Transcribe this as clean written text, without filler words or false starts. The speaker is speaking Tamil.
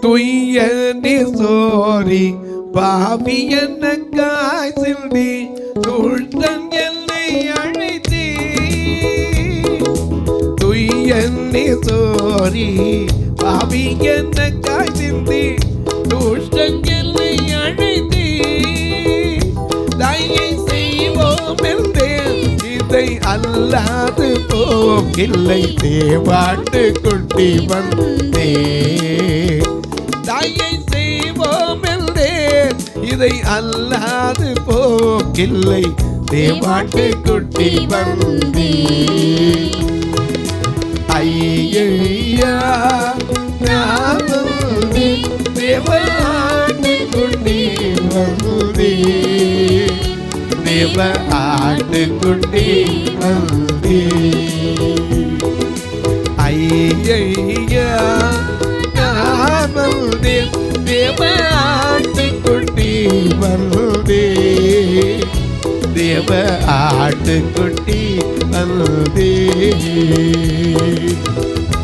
துய்ய சோரி பாவி என்ன காய் சிந்தி துழ்த்தன் என்னை அழைத்தே. துய்ய சோரி பாவி என்ன காய் சிந்தி துழ்த்தன் என்னை அழைத்தே. தயை செய்வோம் என்றேன் இதை அல்லாது போக்கில்லை. தேவாட்டு குட்டி வந்தே. தயை செய்வோம் என்றேன் இதை அல்லாது போக்கில்லை. தேவாட்டு குட்டி வந்தே. ஐயா தேவாட்டு குட்டி வந்தே. தேவ ஆட்டுக்குட்டி வந்தே. ஐயா வந்தே. தேவ ஆட்டுக்குட்டி வந்தே. தேவ ஆட்டுக்குட்டி வந்தே.